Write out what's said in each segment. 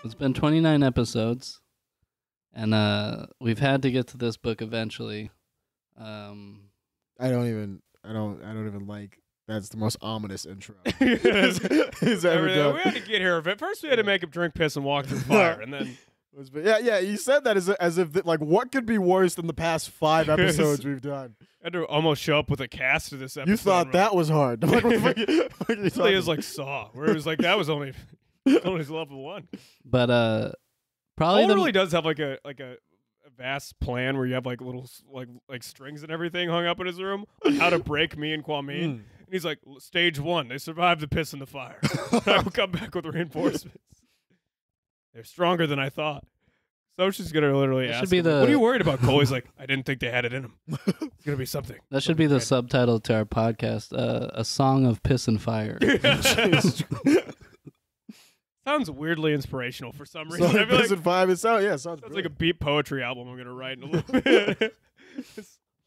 It's been 29 episodes, and we've had to get to this book eventually. I don't even like. That's the most ominous intro he's ever done. We had to get here. But first, we had to make him drink piss and walk through fire, and then yeah. You said that as if like what could be worse than the past 5 episodes we've done. I had to almost show up with a cast to this episode. You thought that was hard. Like, it really is like Saw, where it was like that was only level 1. But probably Cole really does have like a vast plan where you have like little like strings and everything hung up in his room on how to break me and Kwame. And he's like, stage 1, they survived the piss and the fire. I will come back with reinforcements. They're stronger than I thought. So she's gonna literally ask him, what are you worried about, Cole? He's like, I didn't think they had it in them. It's gonna be something. That should be the subtitle to our podcast, A Song of Piss and Fire. Sounds weirdly inspirational for some reason. So Piss and Fire, sounds like a beat poetry album I'm gonna write in a little bit.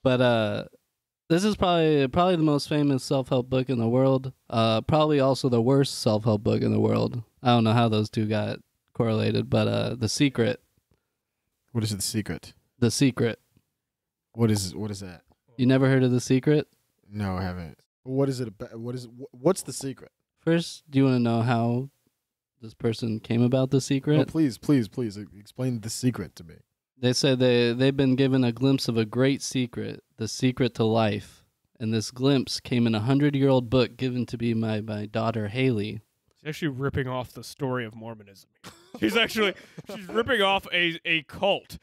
But this is probably the most famous self-help book in the world. Probably also the worst self-help book in the world. I don't know how those two got correlated, but The Secret. What is The Secret? The Secret. What is that? You never heard of The Secret? No, I haven't. What is it about? What's The Secret? First, do you want to know how this person came about The Secret? No, please explain The Secret to me. They said they've been given a glimpse of a great secret, the secret to life. And this glimpse came in a 100-year-old book given to me by my daughter, Haley. She's actually ripping off the story of Mormonism. She's ripping off a cult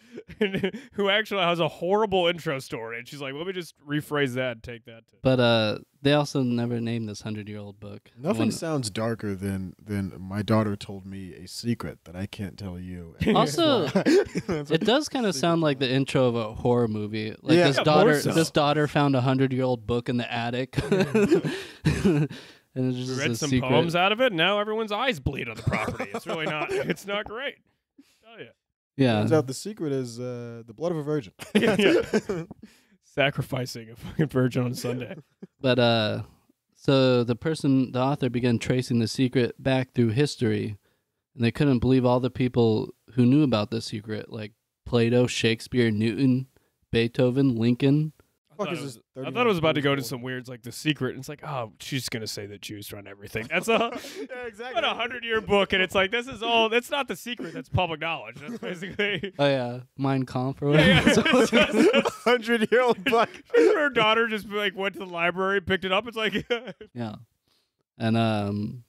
who actually has a horrible intro story. And she's like, let me just rephrase that and take that. But they also never named this 100-year-old book. Nothing sounds darker than my daughter told me a secret that I can't tell you. Also, it does kind of sound like the intro of a horror movie. Like this daughter found a 100-year-old book in the attic. And it's just read some poems out of it, and now everyone's eyes bleed on the property. It's really not. It's not great. I'll tell you. Yeah. Turns out the secret is the blood of a virgin. Yeah. Sacrificing a fucking virgin on Sunday. But so the author began tracing the secret back through history, and they couldn't believe all the people who knew about the secret, like Plato, Shakespeare, Newton, Beethoven, Lincoln. I thought it was about to go to some weirds like The Secret, and it's like, oh, she's gonna say that Jews run everything. That's a exactly. About 100-year book, and it's like this is all. That's not The Secret. That's public knowledge. That's basically. Oh yeah, Mein Kampf or whatever. Yeah. 100-year-old book. Her daughter just like went to the library, picked it up. It's like. Yeah, and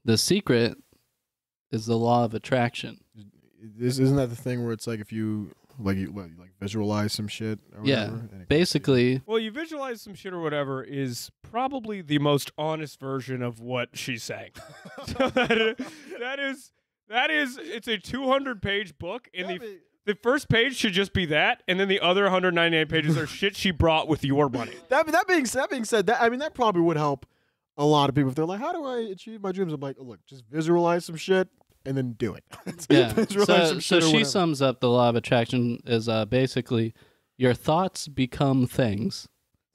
The Secret is the law of attraction. Isn't that the thing where it's like if you visualize some shit or whatever? Basically. Well, you visualize some shit or whatever is probably the most honest version of what she's saying. So that is it's a 200-page book, and the first page should just be that, and then the other 198 pages are shit she brought with your money. That being said, that probably would help a lot of people if they're like, how do I achieve my dreams? I'm like, look, just visualize some shit and then do it. Yeah. So she sums up the law of attraction as basically your thoughts become things.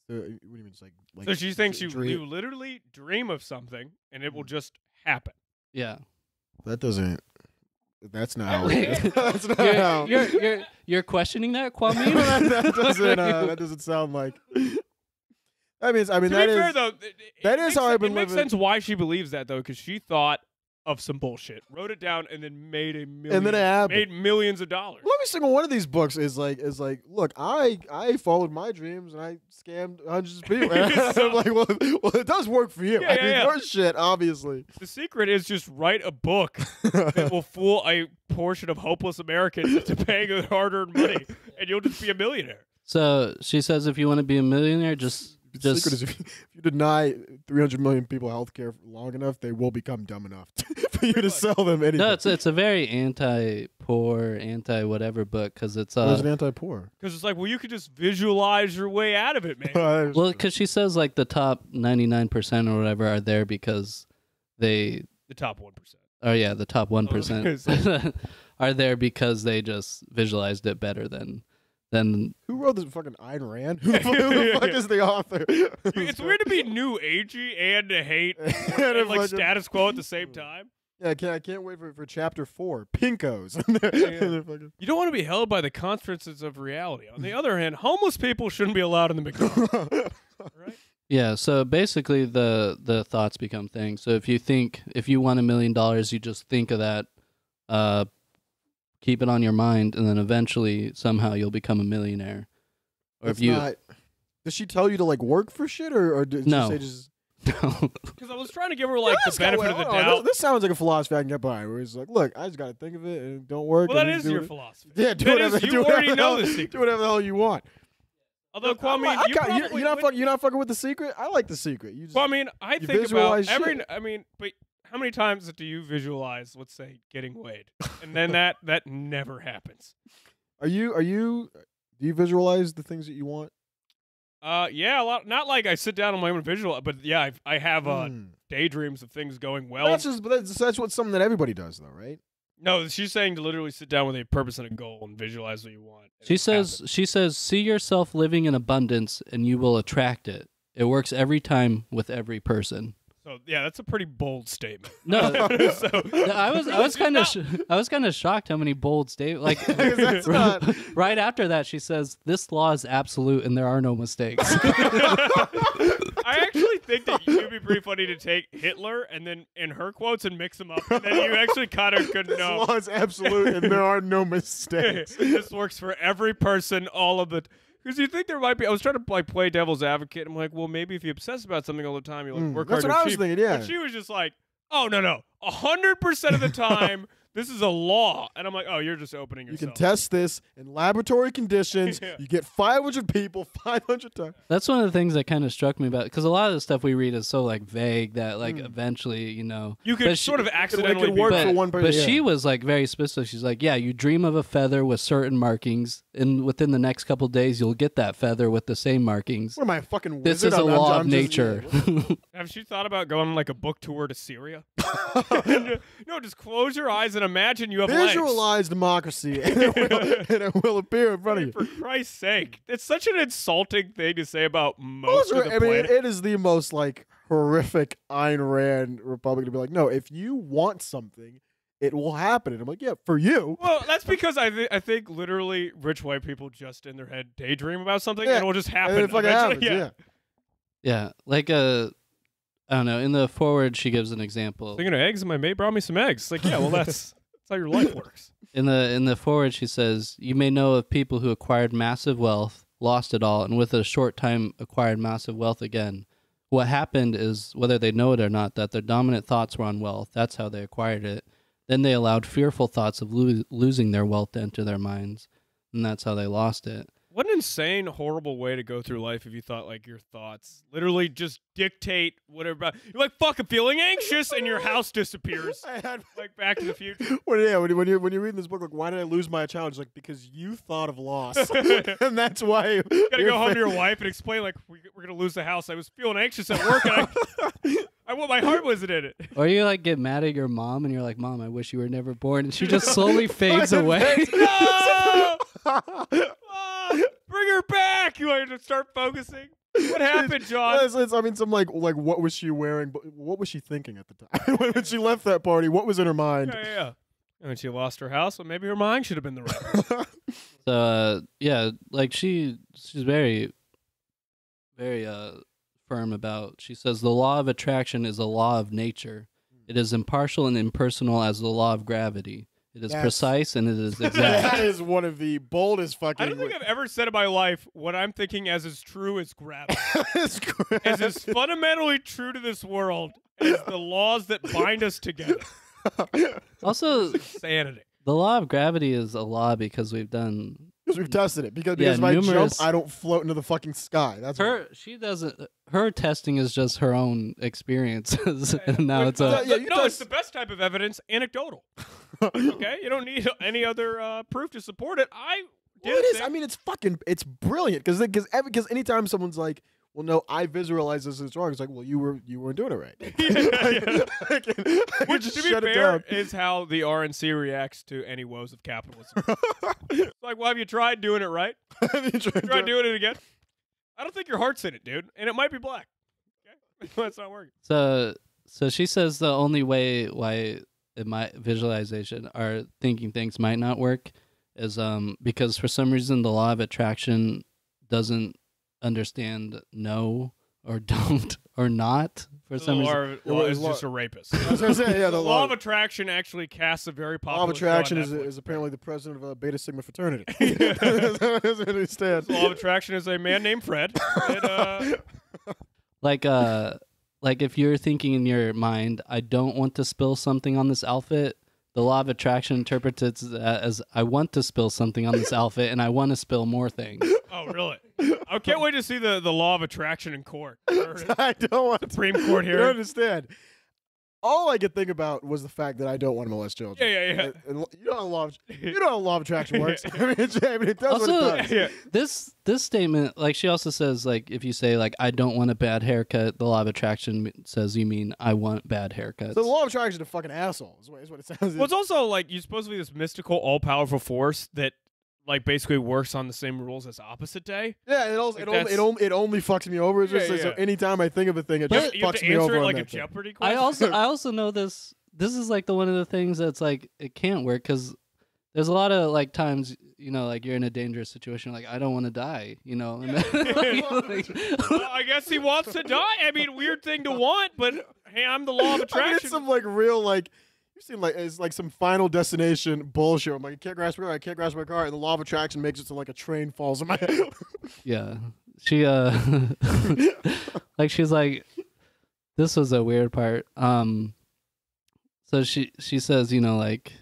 What do you mean? It's like so she thinks you literally dream of something and it will just happen. Yeah. That's not how that's not how. You're questioning that, Kwame? that doesn't sound like. I mean, to be fair, though, that is how I've been living. It makes sense why she believes that, though, because she thought of some bullshit, wrote it down, and then made millions of dollars. Well, every single one of these books is like, look, I followed my dreams and I scammed hundreds of people. I'm like, well, it does work for you. Your shit, obviously. The secret is just write a book that will fool a portion of hopeless Americans into paying their hard-earned money, and you'll just be a millionaire. So she says, if you want to be a millionaire, the secret is if you deny 300 million people health care long enough, they will become dumb enough for you to sell them anything. No, it's a very anti-poor, anti-whatever book because it's Where's it anti-poor? Because it's like, well, you could just visualize your way out of it, man. Well, because she says like the top 99% or whatever are there because the top 1%. Oh yeah, the top 1% are there because they just visualized it better than. Who wrote this? Fucking Ayn Rand? Who the fuck is the author? It's weird to be new agey and to hate and like status quo at the same time. Yeah, I can't wait for chapter 4. Pinkos. You don't want to be held by the constraints of reality. On the other hand, homeless people shouldn't be allowed in the McDonald's. Right? Yeah, so basically the thoughts become things. So if you want $1 million, you just think of that, keep it on your mind, and then eventually somehow you'll become a millionaire. Or It's not, does she tell you to like work for shit, or did No. she say just? No. Because I was trying to give her like the benefit of the Hold on, doubt. This sounds like a philosophy I can get behind. Where it's like, look, I just got to think of it and don't work. Well, that and is do your it. philosophy. Yeah, do That whatever. is, do you whatever already the know hell- the secret. Do whatever the hell you want. Although, I'm Kwame, like, you I got- probably you're not fucking with the secret. I like the secret. You just, Well, I mean, I you think about visualize every. shit. I mean, but how many times do you visualize, let's say, getting weighed, and then that never happens? do you visualize the things that you want? Yeah, a lot. Not like I sit down on my own visual, but yeah, I have Hmm. daydreams of things going well. That's what something that everybody does, though, right? No, she's saying to literally sit down with a purpose and a goal and visualize what you want. and She it says happens. see yourself living in abundance and you will attract it. It works every time with every person. So yeah, that's a pretty bold statement. No, So, I was kind of I was kind of shocked how many bold statements. Like That's not- right after that, she says this law is absolute and there are no mistakes. I actually think that you'd be pretty funny to take Hitler and then in her quotes and mix them up, and then you actually kind of could This know. law is absolute, and there are no mistakes. This works for every person, all of the. Because you think there might be. I was trying to like play devil's advocate. I'm like, well, maybe if you obsess about something all the time, you like work That's hard what to I was achieve. thinking. Yeah. But she was just like, oh no, 100% of the time, this is a law, and I'm like, oh, you're just opening You yourself. can test this in laboratory conditions. Yeah. You get 500 people 500 times. That's one of the things that kind of struck me about because a lot of the stuff we read is so like vague that like eventually You could but she- sort of accidentally could be work right. for one person. But yeah. she was like very specific. She's like, yeah, you dream of a feather with certain markings, and within the next couple days, you'll get that feather with the same markings. What am I, a fucking This wizard? is a I'm- law I'm of just- nature. yeah. Have you thought about going on like a book tour to Syria? No, just close your eyes and imagine you have legs. Visualize democracy, and it will appear in front of you. For Christ's sake, it's such an insulting thing to say about most of the I mean, planet. it is the most like horrific Ayn Rand Republic to be like, no, if you want something, it will happen. And I'm like, yeah, for you. Well, that's because I think literally rich white people just in their head daydream about something Yeah, and it will just happen. And it fucking happens. eventually. Yeah. Yeah, like I don't know. In the forward, she gives an example. Thinking of eggs, and my mate brought me some eggs. Like, yeah, well, that's how your life works. In the forward, she says, "You may know of people who acquired massive wealth, lost it all, and with a short time acquired massive wealth again. What happened is, whether they know it or not, that their dominant thoughts were on wealth. That's how they acquired it. Then they allowed fearful thoughts of losing their wealth to enter their minds, and that's how they lost it." What an insane, horrible way to go through life if you thought like your thoughts literally just dictate whatever. You're like, fuck, I'm feeling anxious, and your house disappears. I had Like Back to the Future. when you're reading this book, like, why did I lose my child? It's like, because you thought of loss, and that's why You gotta go home to your wife and explain, like, we're gonna lose the house. I was feeling anxious at work, and my heart wasn't in it. Or you like get mad at your mom, and you're like, "Mom, I wish you were never born," and she just slowly fades away. No! Ah, bring her back! You want to start focusing? What happened, John? I mean, some like what was she wearing? But what was she thinking at the time when she left that party? What was in her mind? Yeah. And when she lost her house, well, maybe her mind should have been the right one. So yeah, like she's very, very firm about. She says the law of attraction is a law of nature. It is impartial and impersonal as the law of gravity. It is That's- precise and it is That exact. is one of the boldest fucking. I don't think I've ever said in my life what I'm thinking as is true as gravity. As is fundamentally true to this world as the laws that bind us together. Also, Sanity. the law of gravity is a law because we've done Because we've tested it. Because Yeah, if I jump, numerous- I don't float into the fucking sky. That's her. She doesn't. Her testing is just her own experiences, and now it's Yeah, a. yeah, you no, test- it's the best type of evidence, anecdotal. Okay? You don't need any other proof to support it. I did Well, it is. think- I mean, it's brilliant because anytime someone's like, well, no, I visualize this as wrong. It's like, well, you weren't doing it right. I can Which, just to be shut it fair, down. is how the RNC reacts to any woes of capitalism. It's like, well, have you tried doing it right? Try doing it again? I don't think your heart's in it, dude. And it might be black. Okay? That's not working. So she says the only way why it might visualization or thinking things might not work is because for some reason the law of attraction doesn't understand no or don't or not for some reason. Law is just a rapist. I was gonna say, yeah, The law of attraction actually casts a very popular law of attraction show is, on Netflix. is apparently the president of Beta Sigma fraternity. Yeah. That's what it stands. The law of attraction is a man named Fred. And, Like if you're thinking in your mind, I don't want to spill something on this outfit, the law of attraction interprets it as I want to spill something on this outfit and I want to spill more things. oh, really? I can't wait to see the law of attraction in court. I don't want Supreme Court You hearing. don't understand. All I could think about was the fact that I don't want to molest children. Yeah. And you know how law of attraction works. I mean, it does Also, what it does. Yeah. This statement, like she also says, like if you say like I don't want a bad haircut, the law of attraction says you mean I want bad haircuts. So the law of attraction is a fucking asshole. Is what it sounds. Well, it's also like you're supposed to be this mystical, all-powerful force that, like, basically works on the same rules as opposite day. yeah, it also Like it only fucks me over. It's just Yeah, like, so yeah. anytime I think of a thing, it just You have fucks to me answer over. it on like a that thing. Jeopardy question. I also know this. This is like one of the things that's like it can't work because there's a lot of like times like you're in a dangerous situation, like I don't want to die, and then, Well, I guess he wants to die. I mean, weird thing to want, but hey, I'm the law of I mean, attraction. it's some like real like. You seem like it's like some Final Destination bullshit. I'm like, I can't grasp my car. I can't grasp my car, and the law of attraction makes it so like a train falls on my head. yeah, she like she's like, this was a weird part. So she says, like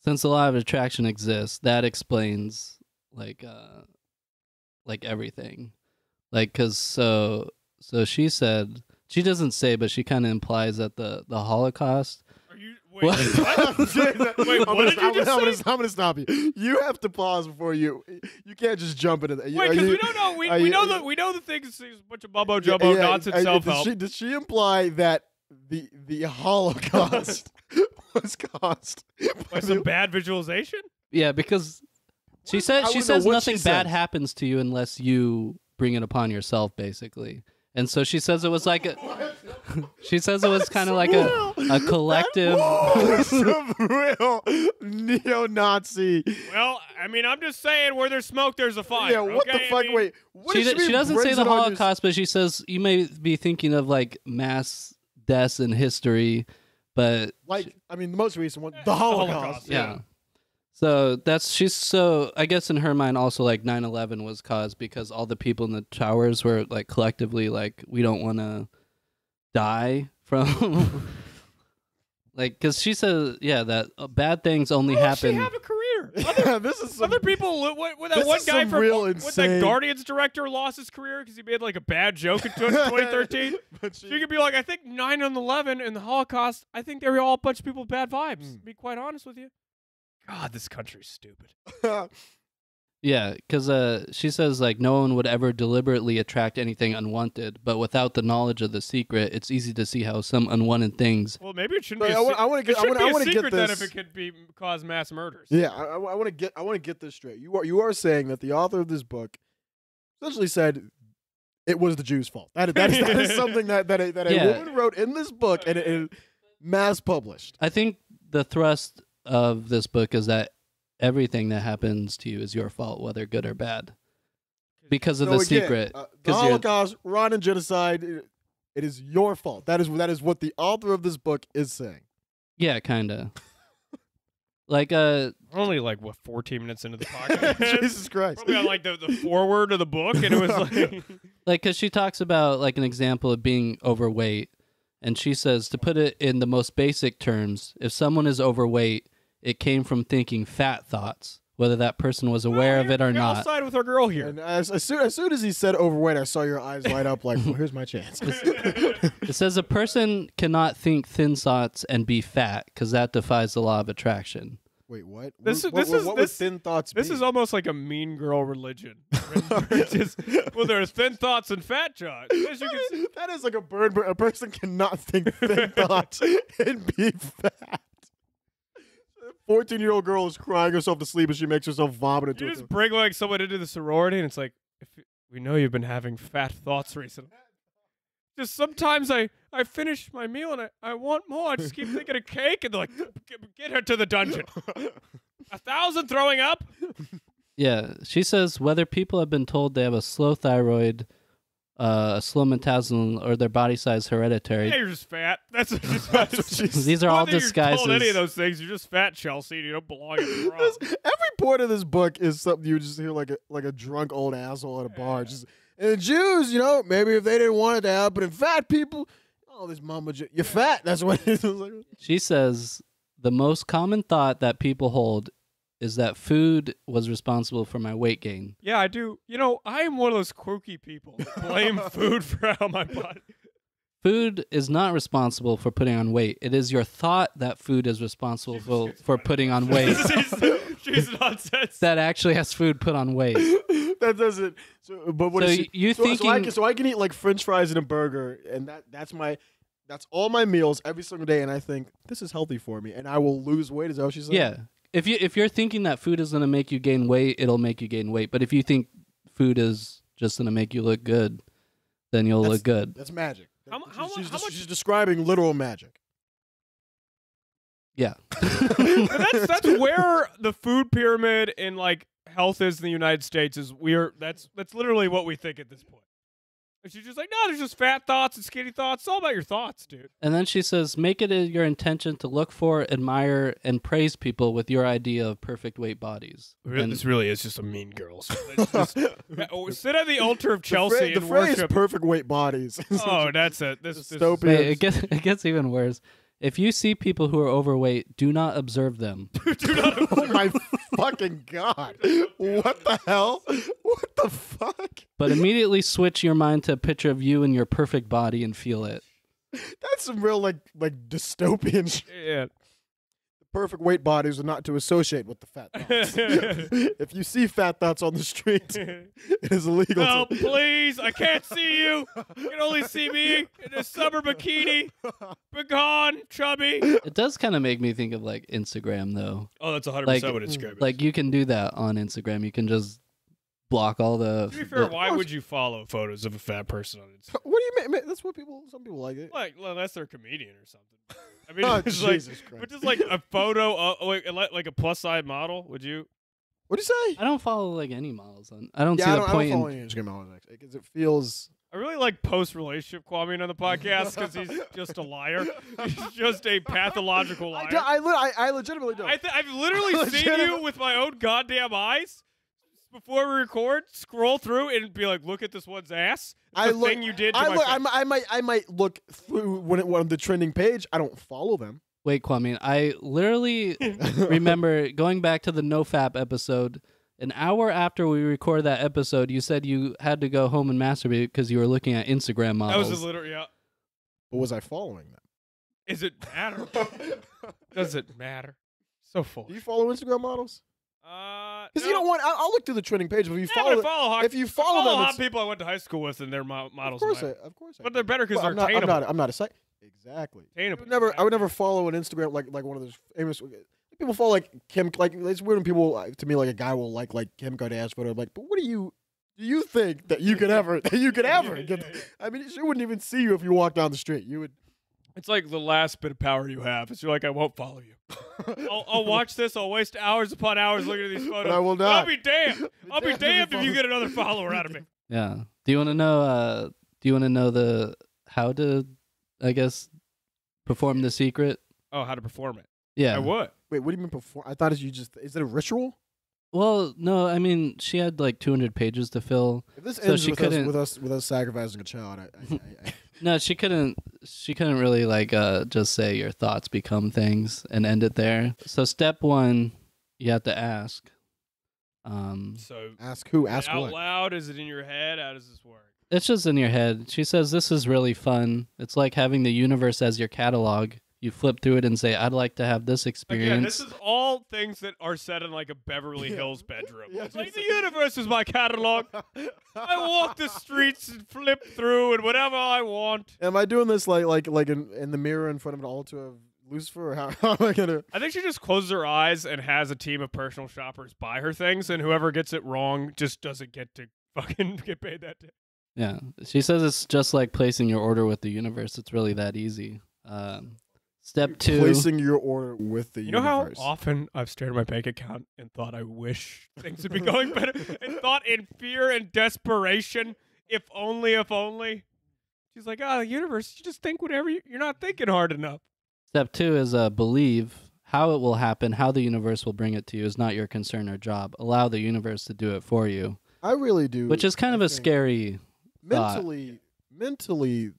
since the law of attraction exists, that explains like everything, like because so she said she doesn't say, but she kind of implies that the Holocaust. Are you wait? What? Wait, what did you just say? I'm gonna stop you. You have to pause before you. You can't just jump into that. Wait, because we don't know. We know the things. It's a bunch of mumbo jumbo nonsense self help. Did she imply that the Holocaust was caused By some bad visualization. Yeah, because she I says wanna know what nothing she bad says. happens to you unless you bring it upon yourself, basically. And so she says it was like she says it was kind of like a collective. Some real neo-Nazi. Well, I mean, I'm just saying, where there's smoke, there's a fire. Yeah, what the okay? fuck? I mean, Wait, what She does mean doesn't say brings the it on your- Holocaust, but she says you may be thinking of like mass deaths in history, but Like, I mean, the most recent one, the Holocaust. Holocaust, yeah. So I guess in her mind also like 9/11 was caused because all the people in the towers were like collectively like we don't want to die from like because she says that bad things only How does she Oh, happen. have a career? Yeah, this is some Other people, with that This one is guy some from real with that insane- Guardians director lost his career because he made like a bad joke in 2013. But She could be like, I think 9/11 and the Holocaust, I think they were all a bunch of people with bad vibes. Mm. To be quite honest with you. God, this country's stupid. Yeah, because she says like no one would ever deliberately attract anything unwanted, but without the knowledge of the secret, it's easy to see how some unwanted things. Well, maybe it shouldn't But be. I want to It get. I shouldn't want be a to get secret then this. if it could be cause mass murders. Yeah, I want to get. I want to get this straight. You are saying that the author of this book essentially said it was the Jews' fault. That is something that a Yeah. woman wrote in this book and it mass published. I think the thrust of this book is that everything that happens to you is your fault, whether good or bad, because of So the again, secret. the 'Cause you're- Holocaust, Rwandan genocide. It is your fault. That is what the author of this book is saying. Yeah, kind of. Like We're only like 14 minutes into the podcast. Jesus Christ. Probably on like the foreword of the book, and it was like because she talks about like an example of being overweight, and she says to put it in the most basic terms, if someone is overweight, it came from thinking fat thoughts, whether that person was aware of it or I'll not. side with our girl here. And as soon as he said overweight, I saw your eyes light up like, well, here's my chance. It says a person cannot think thin thoughts and be fat because that defies the law of attraction. Wait, what? This what, is- what, what would this- thin thoughts This be? is almost like a mean girl religion. Well, there's thin thoughts and fat John. As you can see, That is like a bird. A person cannot think thin thoughts and be fat. 14-year-old girl is crying herself to sleep and she makes herself vomit into you it. just bring like someone into the sorority, and it's like, we know you've been having fat thoughts recently. just sometimes I finish my meal and I want more. I just keep thinking of cake, and they're like, get her to the dungeon. 1,000 throwing up. Yeah, she says whether people have been told they have a slow thyroid, a slow metabolism, or their body size hereditary. Yeah, you're just fat. That's what she's These are all Whether you're disguises. told any of those things, you're just fat, Chelsea. And you don't belong in the wrong. Every part of this book is something you just hear like a drunk old asshole at a bar. Just, and Jews, maybe if they didn't want it to happen, and fat people, this mama, you're fat. That's what it is. Like, She says the most common thought that people hold is that food was responsible for my weight gain. Yeah, I do. I am one of those quirky people that blame food for how my body. Food is not responsible for putting on weight. It is your thought that food is responsible for putting on weight. She's nonsense. That actually has food put on weight. that doesn't. So, but what So is she, you so, thinking? so I can eat like French fries and a burger, and that's all my meals every single day, and I think this is healthy for me, and I will lose weight. Is that what she's saying? Yeah. If you're thinking that food is going to make you gain weight, it'll make you gain weight. But if you think food is just going to make you look good, then you'll look good. That's magic. She's describing literal magic. Yeah. That's where the food pyramid in like health is in the United States is that's literally what we think at this point. And she's just like, no, there's just fat thoughts and skinny thoughts. It's all about your thoughts, dude. And then she says, make it your intention to look for, admire, and praise people with your idea of perfect weight bodies. And This really is just a mean girl. So sit at the altar of Chelsea The and phrase worship. perfect weight bodies. Oh, that's it. This Dystopian. Wait, it gets even worse. If you see people who are overweight, do not observe them. do not Oh my fucking god! What the hell? What the fuck? But immediately switch your mind to a picture of you in your perfect body and feel it. That's some real like dystopian shit. Yeah. Perfect weight bodies are not to associate with the fat thoughts. If you see fat thoughts on the street, it is illegal. Oh, please. I can't see you. You can only see me in a summer bikini. Begone, chubby. It does kind of make me think of like Instagram though. Oh, that's 100% Like- what Instagram is. Like you can do that on Instagram. You can just block all the. To be fair, why would you follow photos of a fat person on Instagram? What do you mean? That's what some people like it. Like, unless they're a comedian or something. I mean, Oh, it's like, Jesus Christ. but just like a photo, like a plus side model. Would you? What do you say? I don't follow like any models on. I don't see I the don't point. follow any Instagram models actually because it feels. I really like post-relationship Kwame on the podcast because he's just a liar. He's just a pathological liar. I legitimately don't. I've literally seen you with my own goddamn eyes before we record. Scroll through and be like, "Look at this one's ass." It's the thing you did. To my face. I might look through when it on the trending page. I don't follow them. Wait, Kwame. I literally remember going back to the NoFap episode. An hour after we recorded that episode, you said you had to go home and masturbate because you were looking at Instagram That models. was a literal, yeah. But was I following them? Is it matter? Does it matter? So full. Do you follow Instagram models? Because no. you don't want. I'll look through the trending page. But if you Yeah, follow, but I follow hot, if you follow I them, hot it's- people I went to high school with, and they're models. of course, of of course. But they're better because Well, they're attainable. I'm not a site. Exactly. Attainable. I would never follow an Instagram like one of those famous people follow like Kim. Like it's weird when people to me like a guy will like Kim Kardashian photo. I'm like, but what do you think that you could ever get? I mean, she wouldn't even see you if you walked down the street. You would. It's like the last bit of power you have. It's you're like, I won't follow you. I'll watch this. I'll waste hours upon hours looking at these photos. But I will But not. I'll be damned. I'll be damned if you damned if you follow- get another follower out of me. Yeah. Do you want to know? Do you want to know the how to, I guess, perform the secret? Oh, how to perform it? Yeah. I would. Wait, what do you mean perform? I thought you just. Is it a ritual? Well, no. I mean, she had like 200 pages to fill. If this So ends she with couldn't- us sacrificing a child, No, she couldn't. She couldn't really like just say your thoughts become things and end it there. So step one, you have to ask. So ask who? Ask out what? loud? Is it in your head? How does this work? It's just in your head. She says this is really fun. It's like having the universe as your catalog. You flip through it and say, "I'd like to have this experience." Again, this is all things that are said in like a Beverly Hills bedroom. Yeah, It's like the universe is my catalog. I walk the streets and flip through and whatever I want. Am I doing this like in the mirror in front of an altar of Lucifer? Or how am I gonna? I think she just closes her eyes and has a team of personal shoppers buy her things, and whoever gets it wrong just doesn't get to fucking get paid that day. Yeah, she says it's just like placing your order with the universe. It's really that easy. Step 2. Placing your order with the You know how universe. often I've stared at my bank account and thought I wish things would be going better, and thought in fear and desperation, if only, if only. She's like, the universe, you just think whatever you're not thinking hard enough. Step 2 is believe. How it will happen, how the universe will bring it to you is not your concern or job. Allow the universe to do it for you. I really do. Which is kind of I a think scary thought. mentally,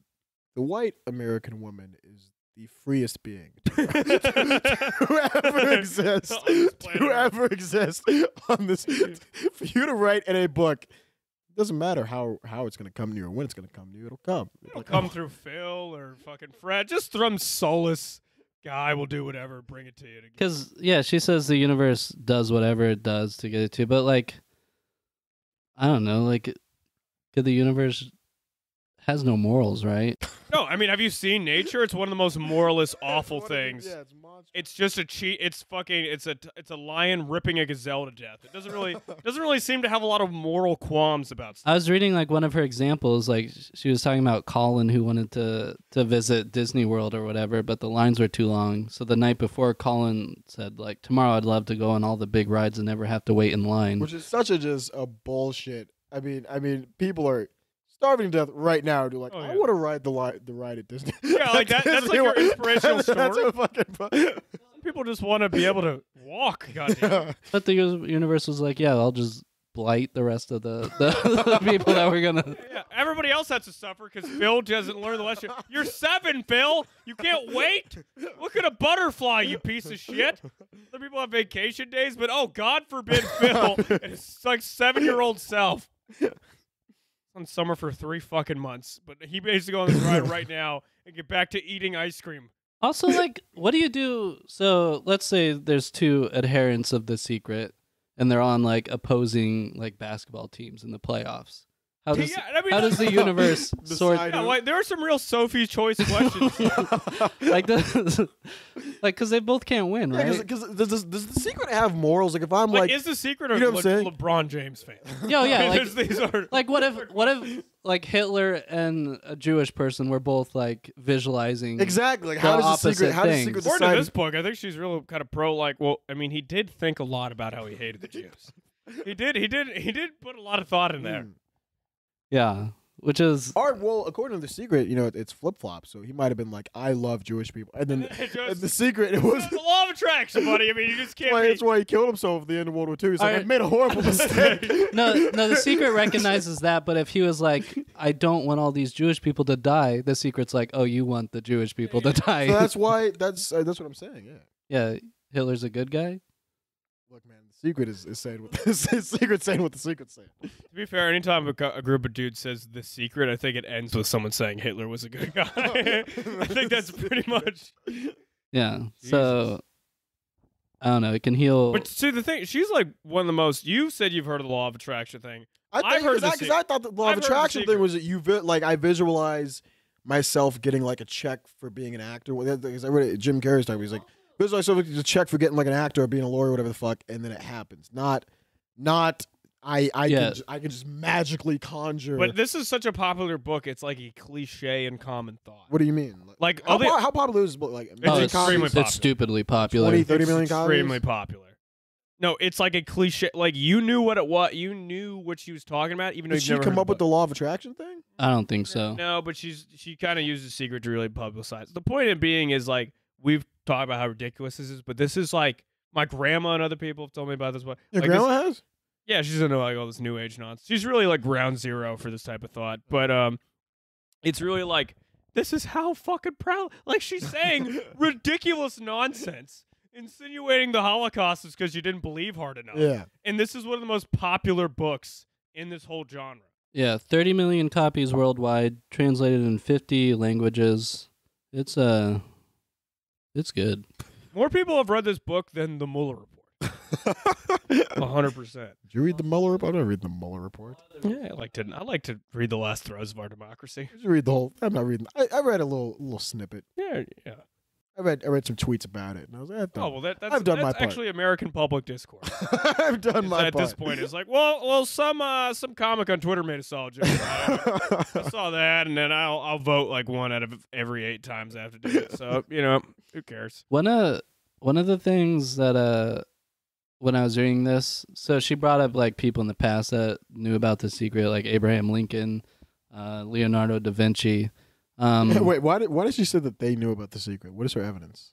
the white American woman is the freest being to ever exist. On this planet To ever exist on this. For you to write in a book, it doesn't matter how it's going to come to you or when it's going to come to you. It'll come. It'll come through Phil or fucking Fred. Just some soulless guy will do whatever, bring it to you. Because, yeah, she says the universe does whatever it does to get it to you. But, like, I don't know. Like, the universe has no morals, right? No, I mean, have you seen nature? It's one of the most moralist, awful things. Yeah, it's monstrous. It's just a cheat. It's fucking. It's a lion ripping a gazelle to death. It doesn't really seem to have a lot of moral qualms about stuff. I was reading, like, one of her examples. Like, she was talking about Colin, who wanted to visit Disney World or whatever, but the lines were too long. So the night before, Colin said, like, tomorrow I'd love to go on all the big rides and never have to wait in line. Which is such just a bullshit. I mean, people are starving to death right now. They're like, Oh, I yeah. want to ride the ride at Disney. Yeah, like that. That's like your inspirational That's story. a fucking. People just want to be able to walk. Goddamn. But the universe was like, yeah, I'll just blight the rest of the people that we're going to... Yeah, everybody else has to suffer because Phil doesn't learn the lesson. You're 7, Phil. You can't wait. Look at a butterfly, you piece of shit. Other people have vacation days, but God forbid Phil and his like 7-year-old self on summer for 3 fucking months. But he basically on this ride right now and get back to eating ice cream. Also, like, what do you do? So let's say there's 2 adherents of The Secret, and they're on, like, opposing, like, basketball teams in the playoffs. How does, Yeah, I mean, how does the universe sort... Decide- Yeah, like, there are some real Sophie's Choice questions. like, because they both can't win, right? Because does the Secret have morals? Like if I'm Like, like, is The Secret or you know what I'm saying? LeBron James fan? Yo, yeah, like, These are, like what if like Hitler and a Jewish person were both like visualizing exactly. Like the how does the opposite Secret? How does the things. Secret according to decide? this book, I think she's real kind of pro. Like, well, I mean, he did think a lot about how he hated the Jews. He did put a lot of thought in there. Yeah, which is All right, well, according to the Secret, you know, it's flip flop. So he might have been like, "I love Jewish people," and then It just- and the Secret, it was. It's the law of attraction, buddy. I mean, you just can't. That's why he killed himself at the end of World War II. He's like, All I right. made a horrible mistake. no. The Secret recognizes that, but if he was like, I don't want all these Jewish people to die, the Secret's like, oh, you want the Jewish people to die. So that's why. That's what I'm saying. Yeah. Yeah, Hitler's a good guy. Look, man, the Secret is saying what the Secret's saying what the Secret's saying. To be fair, anytime a group of dudes says the Secret, I think it ends with someone saying Hitler was a good guy. I think that's pretty much. Yeah. So I don't know. It can heal. But see, the thing, she's like one of the most. You said you've heard of the law of attraction thing. I've heard the because I thought the law I've of heard the attraction Secret. thing was that I visualize myself getting like a check for being an actor. Because I read it, Jim Carrey's talking. He's like, visualize myself getting a check for getting like an actor or being a lawyer or whatever the fuck, and then it happens. Not I Yeah. I can just magically conjure. But this is such a popular book. It's like a cliche and common thought. What do you mean? Like, how, other- how popular is this book? Like It's million extremely copies? popular. It's stupidly popular. 20, 30 million It's copies? extremely popular. No, it's like a cliche. Like, you knew what it was. You knew what she was talking about, even though Did you've she never come heard up with the law of attraction thing? I don't think so. No, but she kind of uses Secret to really publicize. The point of being is, like, we've talked about how ridiculous this is, but this is like my grandma and other people have told me about this one. Your Like, grandma has? yeah, she's into like all this new age nonsense. She's really like ground zero for this type of thought. But it's really like, this is how fucking proud. Like, she's saying ridiculous nonsense, insinuating the Holocaust is because you didn't believe hard enough. Yeah. And this is one of the most popular books in this whole genre. Yeah, 30 million copies worldwide, translated in 50 languages. It's good. More people have read this book than the Mueller report. 100%. Did you read the Mueller report? I don't read the Mueller report. Yeah, I like to read the last throes of our democracy. Did you read the whole? I'm not reading. I read a little snippet. Yeah, yeah. I read some tweets about it, and I was like, I've done, Oh well, that's I've done my that's part. actually American public discourse. I've done my At part. this point, it's like, well, some comic on Twitter made a solid joke about it. I saw that, and then I'll vote like 1 out of every 8 times I have to do it. So who cares? One of the things that when I was reading this, so she brought up like people in the past that knew about the secret, like Abraham Lincoln, Leonardo da Vinci. Wait, why did she say that they knew about the secret? What is her evidence?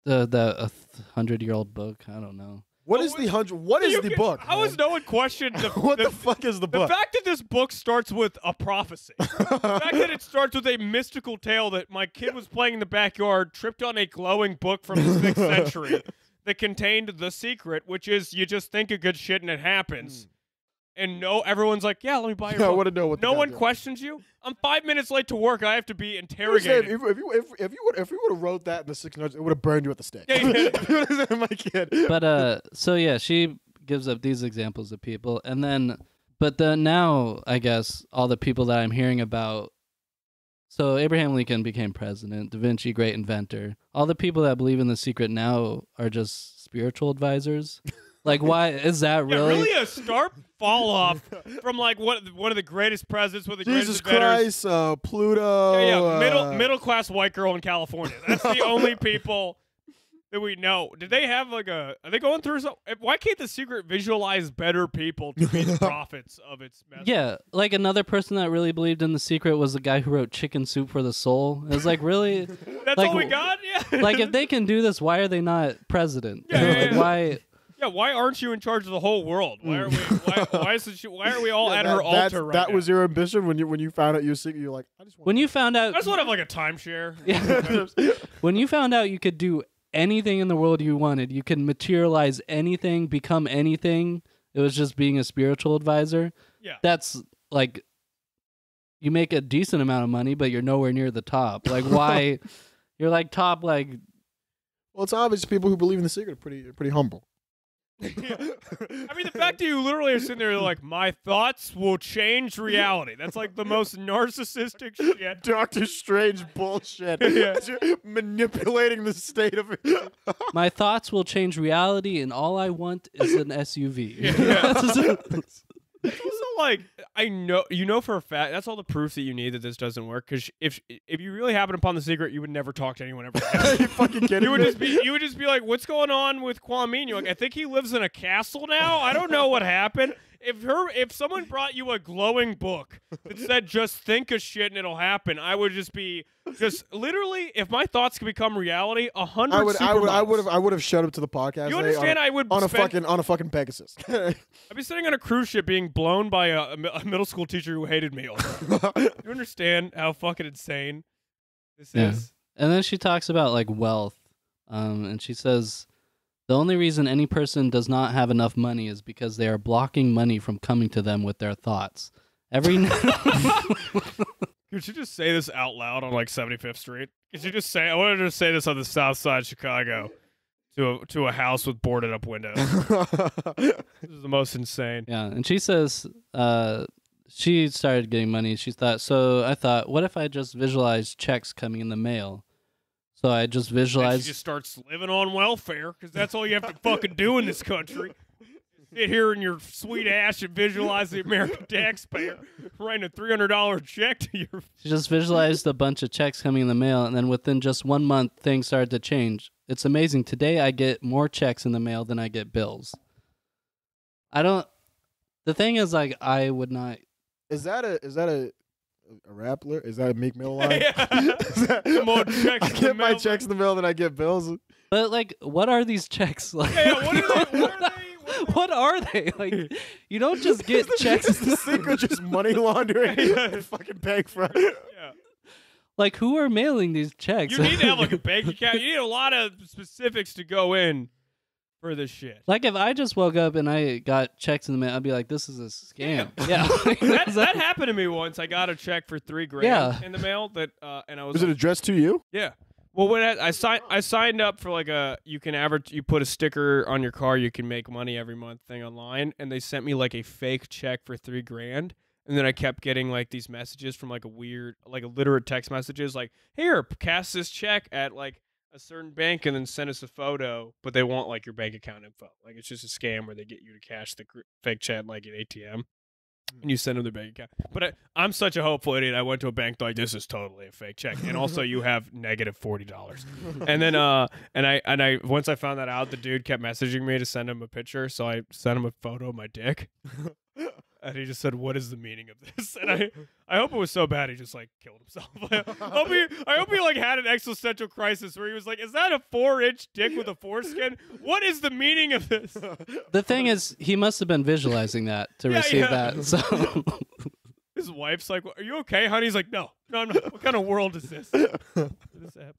The 100-year-old book. I don't know. What is the 100? What is the book? How has no one questioned the What the fuck is the the book? fact that this book starts with a prophecy? The fact that it starts with a mystical tale that my kid was playing in the backyard, tripped on a glowing book from the 6th century that contained the secret, which is you just think of good shit and it happens. And everyone's like, yeah, let me buy your Yeah, I book. want to know what. No one questions you. I'm 5 minutes late to work. I have to be interrogated. If you would have wrote that in the 1600s, it would have burned you at the stake. Yeah. My kid. But so yeah, she gives up these examples of people, and then now I guess all the people that I'm hearing about. So Abraham Lincoln became president, Da Vinci, great inventor. All the people that believe in the secret now are just spiritual advisors. Like, why is that Yeah, really? really a stark fall off from like one of the greatest presidents with the Jesus greatest inventors. Christ, Pluto. Yeah, middle class white girl in California. That's the only people that we know. Did they have like are they going through some? Why can't the secret visualize better people to be the prophets of its message? Yeah, like another person that really believed in the secret was the guy who wrote Chicken Soup for the Soul. It was like, really? That's like, all we got? Yeah. Like, if they can do this, why are they not president? Yeah, Like, yeah. why? Yeah, why aren't you in charge of the whole world? Why are we? Why are we all at her altar right That now? was your ambition when you found out you were secret. You're like, I just want. When you found out, I just want to have like a timeshare. when you found out you could do anything in the world you wanted, you could materialize anything, become anything. It was just being a spiritual advisor. Yeah. That's like, you make a decent amount of money, but you're nowhere near the top. Like, why? You're like top, like. Well, it's obvious people who believe in the secret are pretty humble. I mean, the fact that you literally are sitting there like, my thoughts will change reality. That's like the most narcissistic shit. Doctor Strange bullshit. Yeah. Manipulating the state of it. My thoughts will change reality, and all I want is an SUV. It's also like, I know for a fact that's all the proof that you need that this doesn't work. Because if you really happened upon the secret, you would never talk to anyone ever again. You fucking kidding me? You would just be like, what's going on with Kwame? You're like, I think he lives in a castle now. I don't know what happened. If someone brought you a glowing book that said just think of shit and it'll happen, I would just be literally, if my thoughts could become reality, 100 I would have shut up to the podcast. You understand? I would on a fucking Pegasus. I'd be sitting on a cruise ship being blown by a middle school teacher who hated me all the time. You understand how fucking insane this is? And then she talks about like wealth, and she says the only reason any person does not have enough money is because they are blocking money from coming to them with their thoughts. Could you just say this out loud on like 75th Street? Could you just say? I wanted to say this on the South Side of Chicago to a house with boarded up windows. This is the most insane. Yeah, and she says she started getting money. I thought, what if I just visualized checks coming in the mail? So I just visualized. She just starts living on welfare because that's all you have to fucking do in this country. Sit here in your sweet ass and visualize the American taxpayer writing a $300 check to your. She just visualized a bunch of checks coming in the mail, and then within just 1 month, things started to change. It's amazing. Today, I get more checks in the mail than I get bills. The thing is, like, I would not. Is that a rap lyric? Is that a Meek Mill line? More checks I get my checks in the mail than I get bills. But like, what are these checks? Like, what are they? Like, you don't just get checks. Is the secret just money laundering? Fucking bank fraud. Yeah. Like, who are mailing these checks? You need to have like a bank account. You need a lot of specifics to go in for this shit. Like, if I just woke up and I got checks in the mail, I'd be like, this is a scam. Yeah. That happened to me once. I got a check for $3,000 in the mail and I was Was it addressed to you? Yeah. Well, when I signed up for like you put a sticker on your car, you can make money every month thing online, and they sent me like a fake check for $3,000, and then I kept getting like these messages from like illiterate text messages like, here, cast this check at like a certain bank and then send us a photo, but they want like your bank account info. Like it's just a scam where they get you to cash the fake check like an ATM. And you send them their bank account. But I'm such a hopeful idiot. I went to a bank like, this is totally a fake check. And also you have negative $40. And then and I once I found that out, the dude kept messaging me to send him a picture. So I sent him a photo of my dick. And he just said, "What is the meaning of this?" And I hope it was so bad he just like killed himself. I hope he like had an existential crisis where he was like, "Is that a 4-inch dick with a foreskin? What is the meaning of this?" The thing is, he must have been visualizing that to receive that. So his wife's like, "Are you okay, honey?" He's like, "No, I'm not. What kind of world is this?" What has happened?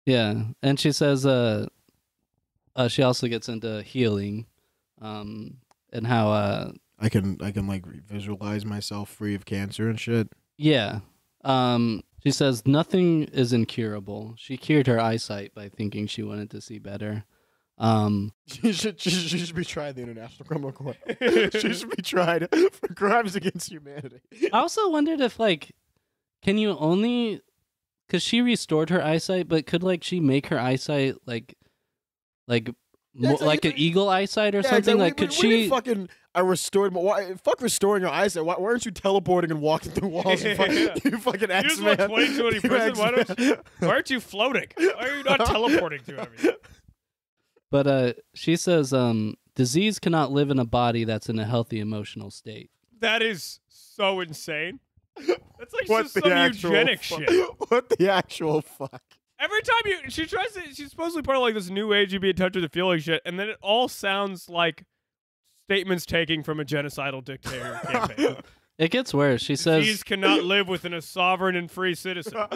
Yeah, and she says, she also gets into healing, and how I can like visualize myself free of cancer and shit. Yeah. She says nothing is incurable. She cured her eyesight by thinking she wanted to see better. She should be tried in the International Criminal Court. She should be tried for crimes against humanity. I also wondered if can you only, because she restored her eyesight, but could she make her eyesight like an eagle eyesight or something? Exactly. Could she fucking? I restored. Fuck restoring your eyesight. Why aren't you teleporting and walking through walls? You fucking X-Man. You just want 2020 prison. Why aren't you floating? Why are you not teleporting through everything? But she says, disease cannot live in a body that's in a healthy emotional state. That is so insane. That's like some eugenic shit. What the actual fuck? Every time she's supposedly part of this new age, you be in touch with the feeling shit, and then it all sounds like statements taken from a genocidal dictator campaign. It gets worse. She says, "Disease cannot live within a sovereign and free citizen.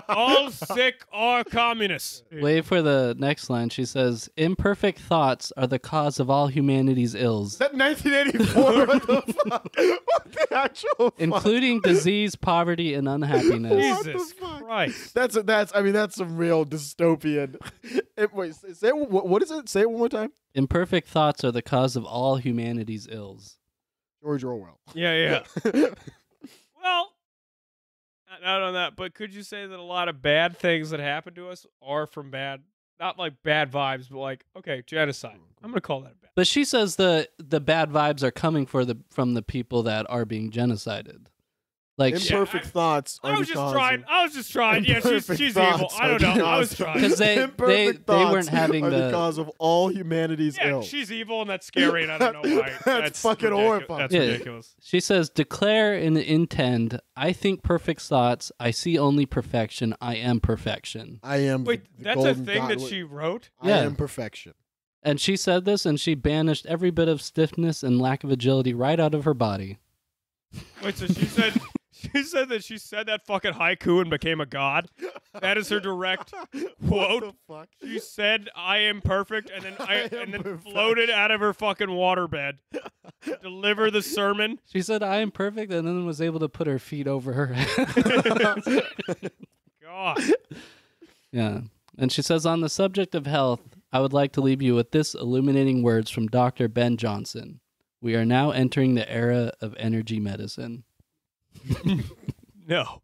All sick are communists." Wait for the next line. She says, "Imperfect thoughts are the cause of all humanity's ills." Is that 1984? What the fuck? What the actual fuck? Including disease, poverty, and unhappiness. Jesus Christ. That's some real dystopian. Wait, say it, what is it? Say it one more time. Imperfect thoughts are the cause of all humanity's ills. George Orwell. Yeah. Well, not on that, but could you say that a lot of bad things that happen to us are from not like bad vibes, but okay, genocide. I'm gonna call that bad. But she says the bad vibes are coming from the people that are being genocided. Imperfect thoughts. I was just trying. Yeah, she's evil. I don't know. I was trying because they weren't having the cause of all humanity's ills. She's evil and that's scary, and I don't know why. That's fucking horrifying. That's ridiculous. She says, "Declare and intend. I think perfect thoughts. I see only perfection. I am perfection." I am. Wait, that's a thing that she wrote? I am perfection. And she said this, and she banished every bit of stiffness and lack of agility right out of her body. Wait, so she said. She said that she said that fucking haiku and became a god. That is her direct quote. What the fuck? She said, "I am perfect," and then floated out of her fucking waterbed, deliver the sermon. She said, "I am perfect," and then was able to put her feet over her head. God. Yeah. And she says, on the subject of health, I would like to leave you with this illuminating words from Dr. Ben Johnson. We are now entering the era of energy medicine. No.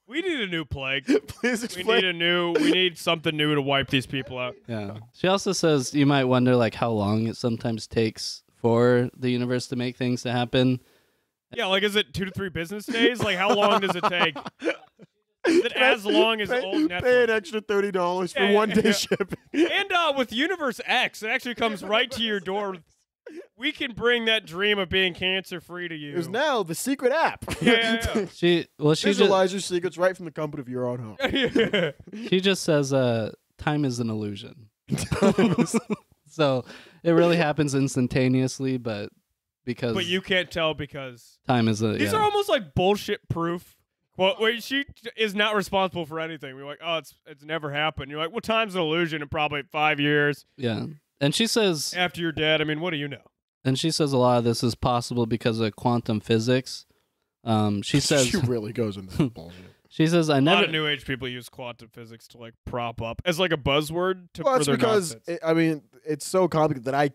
We need a new plague. Please explain. We need something new to wipe these people out. Yeah. She also says you might wonder how long it sometimes takes for the universe to make things to happen. Yeah, is it 2 to 3 business days? How long does it take? Is it as long as old Netflix? Pay an extra $30 for one day shipping. And with Universe X, it actually comes right to your door. We can bring that dream of being cancer-free to you. There's now the secret app. Yeah. She visualize your secrets right from the comfort of your own home. She just says, time is an illusion. So it really happens instantaneously, but you can't tell because time is these are almost like bullshit proof. Well, wait, she is not responsible for anything. We're like, oh, it's never happened. You're like, well, time's an illusion in probably 5 years. Yeah. And she says, after you're dead, I mean, what do you know? And she says a lot of this is possible because of quantum physics. She says she really goes into that bullshit. She says, a lot of new age people use quantum physics to prop up as a buzzword to that's further because nonsense. It's so complicated that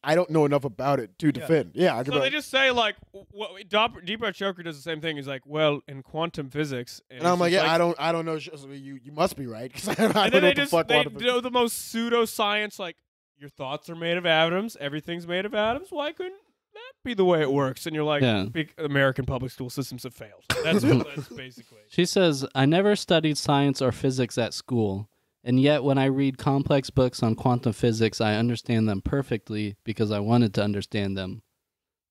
I don't know enough about it to defend. Yeah, I can So be they like, just say like, Deepak Chopra does the same thing. He's like, well, in quantum physics, and I'm like, it's yeah, just I don't know. So you must be right because I don't And know then they what the just fuck. they quantum physics- do the most pseudoscience, like your thoughts are made of atoms, everything's made of atoms. Why couldn't that be the way it works? And you're like, Yeah. American public school systems have failed. That's basically. She says, I never studied science or physics at school, and yet when I read complex books on quantum physics, I understand them perfectly because I wanted to understand them.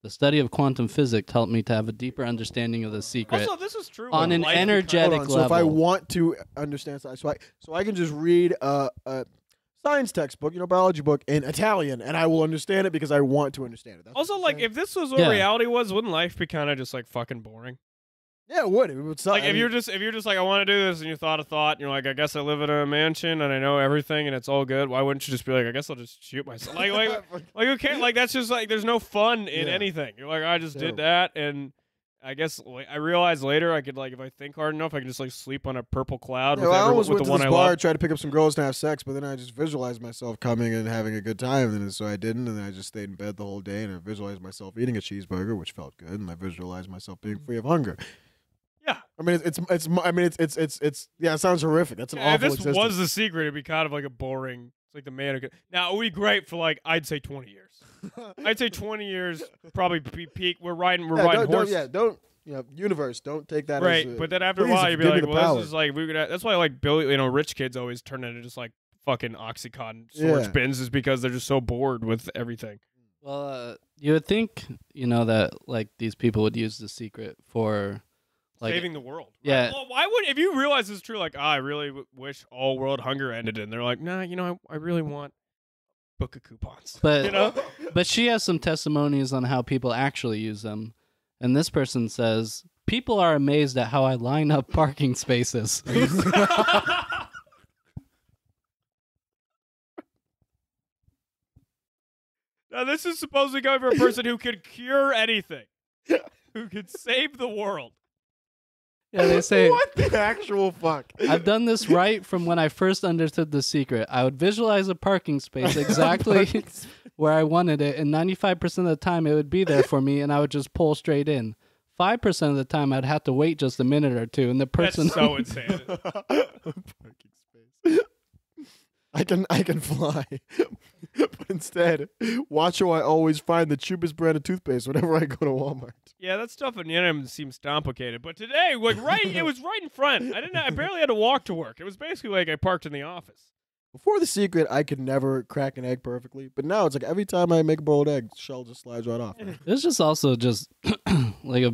The study of quantum physics helped me to have a deeper understanding of the secret. Also, this is true On when an life becomes- energetic Hold on. So if I level. want to understand science, so I can just read a science textbook, biology book in Italian, and I will understand it because I want to understand it. That's Also, what you're like, saying? if this was what Yeah. reality was, wouldn't life be kind of just like fucking boring? yeah, it would. It would suck. Like, if you're just like, I want to do this, and you thought a thought, and you're like, I guess I live in a mansion and I know everything and it's all good. Why wouldn't you just be like, I guess I'll just shoot myself? Like you can't. Like, that's just like, there's no fun in Yeah. anything. You're like, I just did Terrible. that, and I guess I realized later I could, like, if I think hard enough, I can just like sleep on a purple cloud Yeah, with, well, I almost with went the to one this I bar, love. tried to pick up some girls and have sex, but then I just visualized myself coming and having a good time, and so I didn't, and then I just stayed in bed the whole day, and I visualized myself eating a cheeseburger, which felt good, and I visualized myself being free of hunger. Yeah. I mean, it's yeah, it sounds horrific. That's an If awful this existence. was the secret, it'd be kind of like a boring. It's like the man who could. Now, it would be great for like, I'd say 20 years. I'd say 20 years, probably be peak. We're riding horses. Universe, don't take that Right, as but then after a please, while, you'd be give me like, the well, power. this is like, we could. That's why like Billy, rich kids always turn into just like fucking Oxycontin storage Yeah. bins, is because they're just so bored with everything. Well, you would think, that like these people would use the secret for like Saving the world. Right? Yeah. Well, why would, if you realize this is true, like, I really wish all world hunger ended, and they're like, nah, I really want book of coupons. But but she has some testimonies on how people actually use them. And this person says, people are amazed at how I line up parking spaces. Now, this is supposedly going for a person who could cure anything, who could save the world. Yeah, they say, what the actual fuck? I've done this right from when I first understood the secret. I would visualize a parking space exactly where I wanted it, and 95% of the time it would be there for me, and I would just pull straight in. 5% of the time I'd have to wait just a minute or two, and the person That's so insane. Parking space. I can fly, but instead, watch how I always find the cheapest brand of toothpaste whenever I go to Walmart. Yeah, that stuff in Yemen seems complicated, but today, like, it was right in front. I barely had to walk to work. It was basically like I parked in the office. Before the secret, I could never crack an egg perfectly, but now it's like every time I make a boiled egg, shell just slides right off. It's just also just like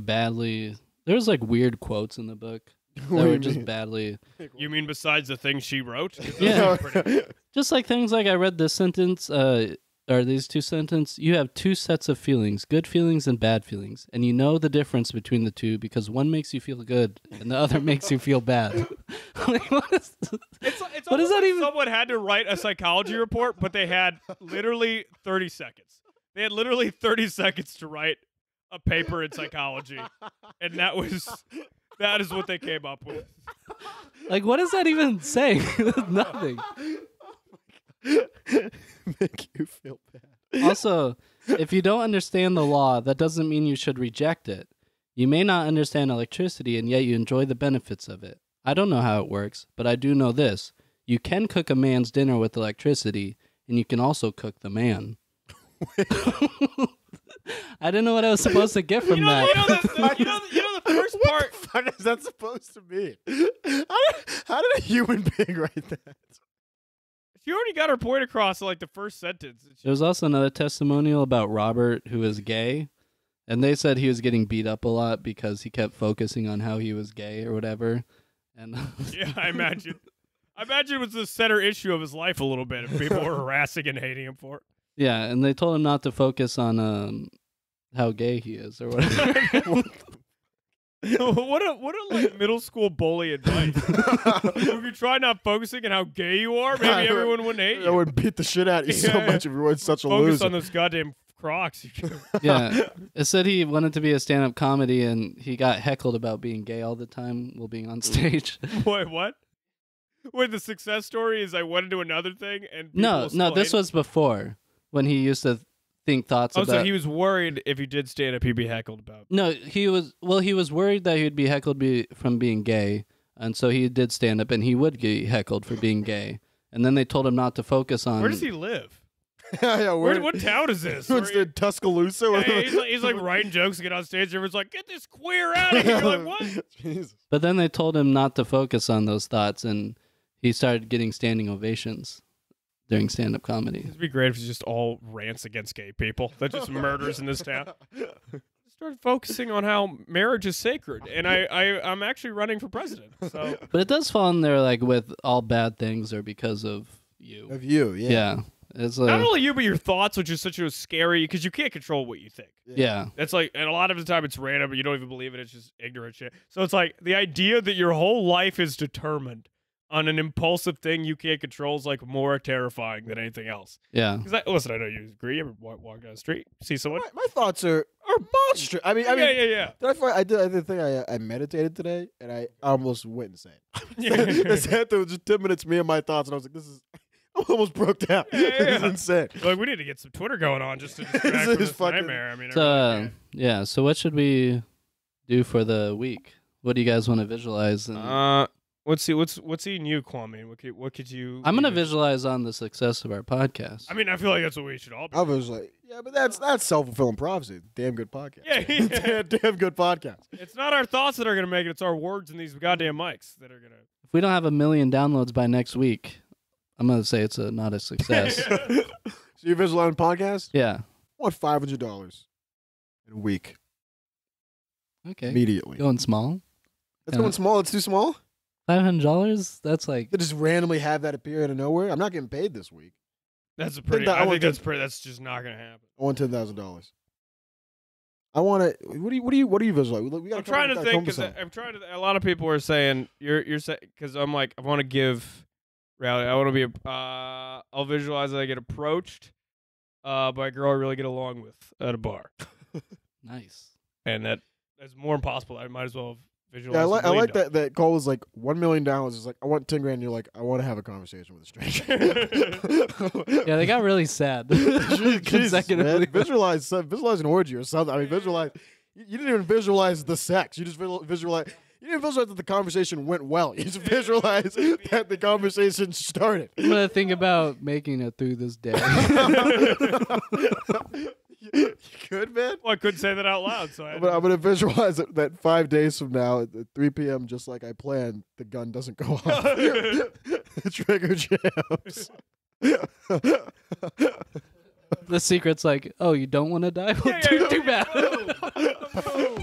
there's like weird quotes in the book that What do were you just mean? badly. You mean besides the things she wrote? Yeah. Pretty- Just like things like I read this sentence, or these two sentences, you have two sets of feelings, good feelings and bad feelings. And you know the difference between the two because one makes you feel good and the other makes you feel bad. Like, what is It's What is almost that like even- someone had to write a psychology report, but they had literally 30 seconds. They had literally 30 seconds to write a paper in psychology, and that is what they came up with. Like, what is that even saying? Nothing. Make you feel bad. Also, if you don't understand the law, that doesn't mean you should reject it. You may not understand electricity, and yet you enjoy the benefits of it. I don't know how it works, but I do know this. You can cook a man's dinner with electricity, and you can also cook the man. I didn't know what I was supposed to get from that. You know the first part. What the fuck is that supposed to mean? How did a human being write that? She already got her point across in like the first sentence. There was also another testimonial about Robert, who is gay, and they said he was getting beat up a lot because he kept focusing on how he was gay or whatever. And Yeah, I imagine. I imagine it was the center issue of his life a little bit, and people were harassing and hating him for it. yeah, and they told him not to focus on how gay he is or whatever. what a like middle school bully advice. If you try not focusing on how gay you are, maybe everyone wouldn't hate I you. would beat the shit out of you so Yeah. much if you were such a Focus loser. on those goddamn Crocs. Yeah, it said he wanted to be a stand-up comedy, and he got heckled about being gay all the time while being on stage. Wait, what? Wait, the success story is I went into another thing and people No, still this hate was before when he used to think thoughts Oh, about. so he was worried if he did stand up, he'd be heckled about. No, he was. Well, he was worried that he'd be heckled from being gay, and so he did stand up, and he would get heckled for being gay. And then they told him not to focus on. Where does he live? Yeah, What town is this? What's the Tuscaloosa? or Yeah, he's like writing jokes to get on stage. Everyone's like, "Get this queer out of here!" You're like, what? Jesus. But then they told him not to focus on those thoughts, and he started getting standing ovations during stand-up comedy. It'd be great if it's just all rants against gay people. That just murders in this town. Start focusing on how marriage is sacred, and I'm actually running for president. So But it does fall in there like with all bad things are because of you. Of you, yeah. Yeah, it's not only you, but your thoughts, which is such a scary because you can't control what you think. yeah. That's like, and a lot of the time it's random, but you don't even believe it. It's just ignorant shit. So it's like the idea that your whole life is determined on an impulsive thing you can't control is like more terrifying than anything else. Yeah. Because listen, I know you agree. You ever walk down the street, see someone? My thoughts are monstrous. I mean, Yeah. I did think I meditated today, and I almost went insane. Yeah. It's after just 10 minutes, me and my thoughts, and I was like, "This is." I almost broke down. Yeah. It's insane. Like we need to get some Twitter going on just to distract This from is this fucking- nightmare. I mean, So yeah. So what should we do for the week? What do you guys want to visualize? And let's see. What's eating you, Kwame? What could you? I'm gonna visualize on the success of our podcast. I mean, I feel like that's what we should all be. I was like, yeah, but that's self-fulfilling prophecy. Damn good podcast. Yeah. damn good podcast. It's not our thoughts that are gonna make it. It's our words in these goddamn mics that are gonna. If we don't have 1 million downloads by next week, I'm gonna say it's not a success. So you visualizing podcast? Yeah. I want $500 in a week Okay. immediately. Going small. That's going small. It's too small. $500. That's like They just randomly have that appear out of nowhere. I'm not getting paid this week. That's a pretty. I I want think to- that's pretty. That's just not gonna happen. I want $10,000. I want to. What do you visualize? We I'm trying to think because I'm trying to. A lot of people are saying you're saying because I'm like I want to give rally. I want to be. I'll visualize that I get approached by a girl I really get along with at a bar, nice. and that's more impossible. I might as well have visualized. Yeah, I $1 million. like that call was like $1 million. Is like I want 10 grand. You're like I want to have a conversation with a stranger. Yeah, they got really sad. Jesus, Consecutively. man. Visualize an orgy or something. I mean, visualize. You didn't even visualize the sex. You just visualize. You didn't visualize that the conversation went well. You just visualize that the conversation started. I'm gonna think about making it through this day. You could, man. Well, I couldn't say that out loud, so I had But to- I'm gonna visualize that 5 days from now at 3 p.m. just like I planned, the gun doesn't go off. The trigger jams. The secret's like, oh, you don't want to die? Well, Yeah, too bad. Whoa.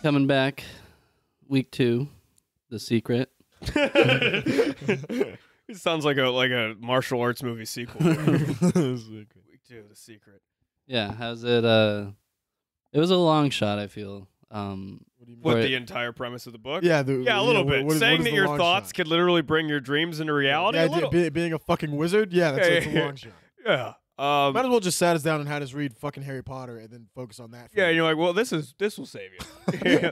Coming back, week 2, The Secret. It sounds like a martial arts movie sequel. Week 2, The Secret. Yeah, how's it? It was a long shot, I feel. What, Or- the entire premise of the book? Yeah, Yeah, a little bit. what is Saying that the your long thoughts shot? could literally bring your dreams into reality. Yeah, a little. being a fucking wizard. Yeah, that's Yeah, a long shot. Yeah. Might as well just sat us down and had us read fucking Harry Potter and then focus on that. for Yeah, a and you're like, well, this will save you.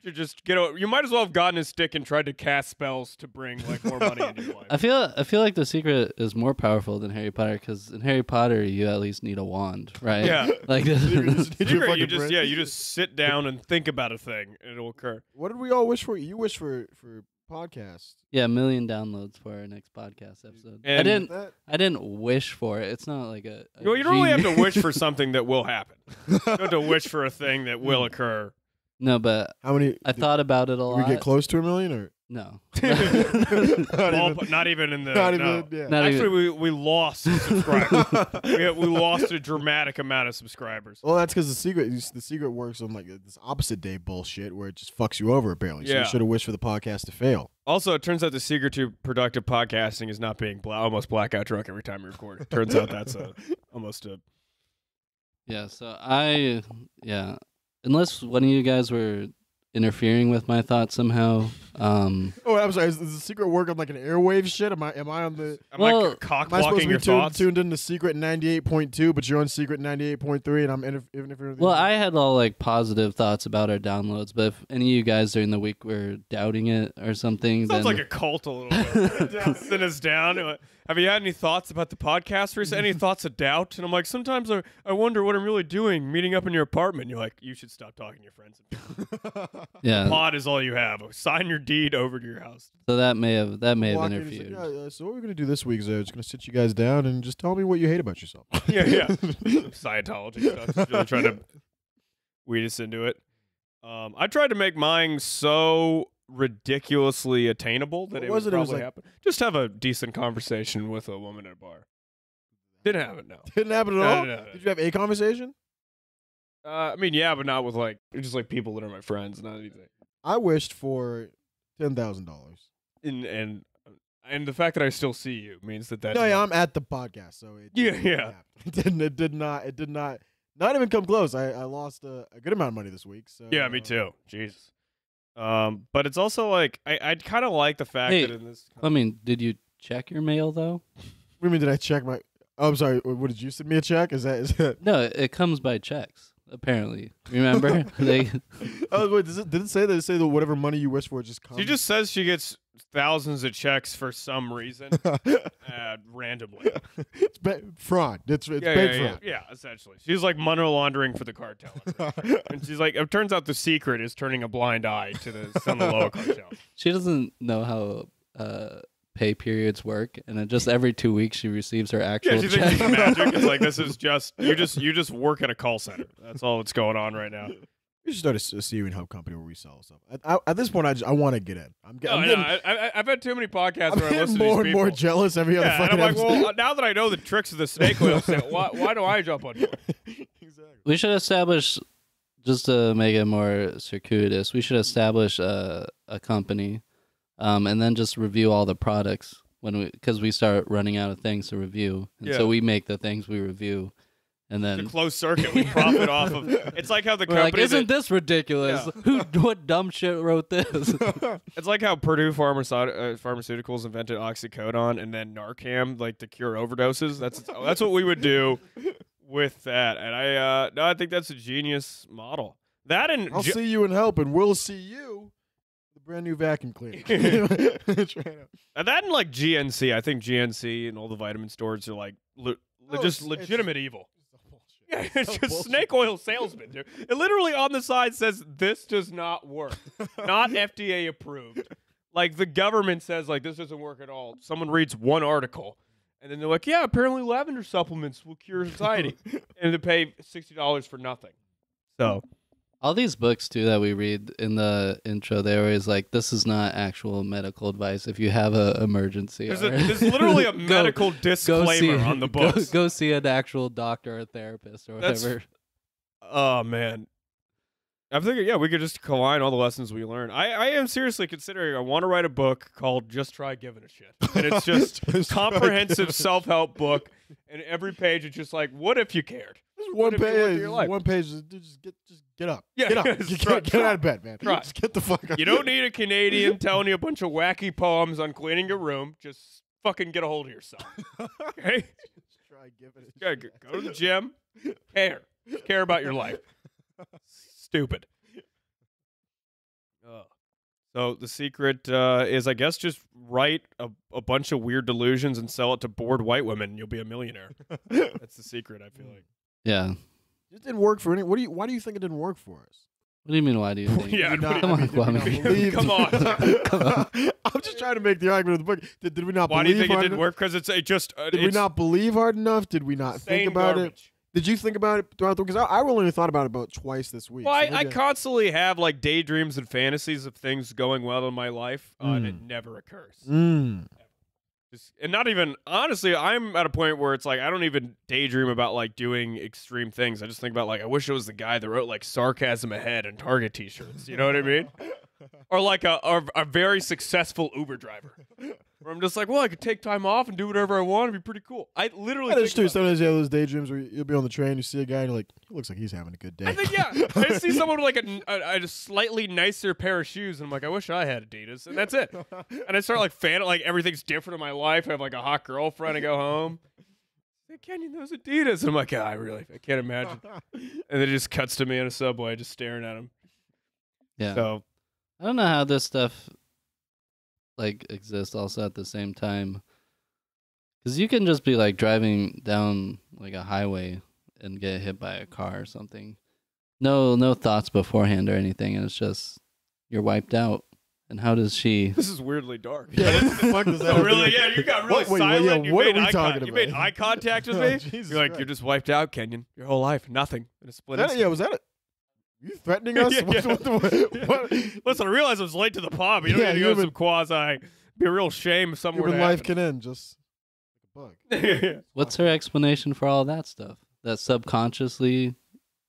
You just you might as well have gotten a stick and tried to cast spells to bring like more money into your life. I feel like The Secret is more powerful than Harry Potter because in Harry Potter you at least need a wand, right? Yeah. Like You just need your Secret, fucking brain. you just sit down and think about a thing and it'll occur. What did we all wish for? You wish for podcast. yeah, 1 million downloads for our next podcast episode. And- I didn't wish for it. It's not like a Well, you don't really have to genius- wish for something that will happen. You don't have to wish for a thing that will occur. No, but How many? I thought about it a did lot. we get close to 1 million or No. Not even in the. not no. even? Yeah. Not Actually, we lost subscribers. we lost a dramatic amount of subscribers. Well, that's because the secret works on like this opposite day bullshit where it just fucks you over apparently. So Yeah. you should have wished for the podcast to fail. Also, it turns out the secret to productive podcasting is not being almost blackout drunk every time you record. Turns out that's almost a. Yeah, so unless one of you guys were interfering with my thoughts somehow, Oh, I'm sorry. Is the secret work on like an airwave shit? Am I on the? I'm Well, like cock Am I supposed blocking to your be thoughts. tuned into Secret 98.2, but you're on Secret 98.3, and I'm interfering with you? Well, I had all like positive thoughts about our downloads, but if any of you guys during the week were doubting it or something, Sounds then like a cult a little bit. Send us down. Have you had any thoughts about the podcast recently? Any thoughts of doubt? And I'm like, sometimes I wonder what I'm really doing meeting up in your apartment. You're like, you should stop talking to your friends. yeah. Pod is all you have. Sign your deed over to your house. So that may have Walk in, he's interfered. like, yeah, so what we're gonna do this week is just gonna sit you guys down and just tell me what you hate about yourself. Yeah. Scientology stuff. Just really trying to weed us into it. I tried to make mine so ridiculously attainable that What it was would it? It was probably like- happen. Just have a decent conversation with a woman at a bar. Didn't have it, no. Didn't happen at No, all. no, no. Did you have a conversation? I mean, yeah, but not with like just like people that are my friends, not anything. I wished for $10,000. And the fact that I still see you means that No, yeah, I'm at the podcast, so it Yeah, didn't yeah. happen. It did not even come close. I lost a good amount of money this week. So yeah, me too. Jesus. But it's also like I'd kind of like the fact Hey, that in this. I mean, did you check your mail though? What do you mean? Did I check my? Oh, I'm sorry. What did you send me a check? Is that? No, it comes by checks. Apparently, remember they. Oh wait, did it say that? It say that whatever money you wish for just comes. She just says she gets thousands of checks for some reason, randomly. it's fraud. It's Yeah, paid yeah, fraud. yeah, essentially. She's like money laundering for the cartel. And she's like, it turns out the secret is turning a blind eye to the Sinaloa cartel. She doesn't know how pay periods work, and then just every 2 weeks she receives her actual Yeah, she check. thinks it's magic. It's like this is just you just work at a call center. That's all that's going on right now. We should start a CU Hub company where we sell stuff. At this point, I want to get in. I'm getting I've had too many podcasts I'm where I getting listen more to and these more people. jealous every other Yeah, and fucking I'm like, episode. well, now that I know the tricks of the snake oil sale, why do I jump on board? Exactly. We should establish, just to make it more circuitous, we should establish a company, and then just review all the products because we start running out of things to review, and Yeah. so we make the things we review, and The then closed circuit, we profit off of. It's like how the we're like, company. isn't this ridiculous? What dumb shit wrote this? It's like how Purdue Pharmaceuticals invented oxycodone and then Narcan, like to cure overdoses. That's what we would do with that. And I think that's a genius model. That and I'll see you in help, and we'll see you. The brand new vacuum cleaner. and that and like GNC. I think GNC and all the vitamin stores are like just legitimate evil. Yeah, it's just snake oil salesman, dude. It literally on the side says this does not work, not FDA approved. Like the government says, like this doesn't work at all. Someone reads one article, and then they're like, "Yeah, apparently lavender supplements will cure anxiety," and they pay $60 for nothing. So All these books too that we read in the intro, they're always like, "This is not actual medical advice. If you have an emergency, there's, or- there's literally a Go- medical disclaimer on the books. Go see an actual doctor or therapist or That's- whatever." Oh man. I'm thinking, yeah, we could just combine all the lessons we learn. I am seriously considering I want to write a book called Just Try Giving a Shit. And it's just comprehensive self-help book, and every page it's just like, what if you cared? Just What one if you look at page. your life? One page. Just get up. Yeah, Get up. just Get out of bed, man. Try. Just get the fuck up. You don't need a Canadian telling you a bunch of wacky poems on cleaning your room. Just fucking get a hold of yourself. Okay? Just try giving it. Go to the gym. Care. Just care about your life. Stupid. So the secret is, I guess, just write a bunch of weird delusions and sell it to bored white women, and you'll be a millionaire. That's the secret, I feel like. Yeah. It didn't work for any. Why do you think it didn't work for us? What do you mean? Why do you think? Yeah, Did we not- Come on, did we not Kwame. believe- Come on. Come on. I'm just trying to make the argument of the book. Did we not Why do you believe think it hard didn't enough? work? Because it just Did we not believe hard enough? Did we not think about it? Did you think about it throughout the week? Because I only thought about it about twice this week. Well, so I maybe constantly have like daydreams and fantasies of things going well in my life, and it never occurs. And not even, honestly, I'm at a point where it's like I don't even daydream about like doing extreme things. I just think about like I wish it was the guy that wrote like sarcasm ahead and Target t-shirts. You know what I mean? Or like a very successful Uber driver. Where I'm just like, well, I could take time off and do whatever I want. It'd be pretty cool. I literally. That is think true. about- Sometimes you have those daydreams where you'll be on the train, you see a guy, and you're like, he looks like he's having a good day. I think yeah. I see someone with like a slightly nicer pair of shoes, and I'm like, I wish I had Adidas, and that's it. And I start like like everything's different in my life. I have like a hot girlfriend. I go home. Hey, Kenyon, those Adidas. And I'm like, I can't imagine. And then it just cuts to me on a subway, just staring at him. Yeah. So I don't know how this stuff like exists also at the same time. Because you can just be like driving down like a highway and get hit by a car or something. No thoughts beforehand or anything, and it's just you're wiped out. And how does she? this is weirdly dark. Yeah, what the fuck does that Oh, have to really? do- Yeah, you got really Wait, silent. yeah, You what made are we eye talking con- You made about? eye contact with Oh, me. Jesus You're like, Christ. you're just wiped out, Kenyon. Your whole life, nothing in a split. That, yeah, was that it? You threatening us? Yeah, yeah. What? Listen, I realized I was late to the pub. You don't Yeah, need to go human- some quasi. Be a real shame if something were Human to life can end just like a bug. happen. What's her explanation for all that stuff? That subconsciously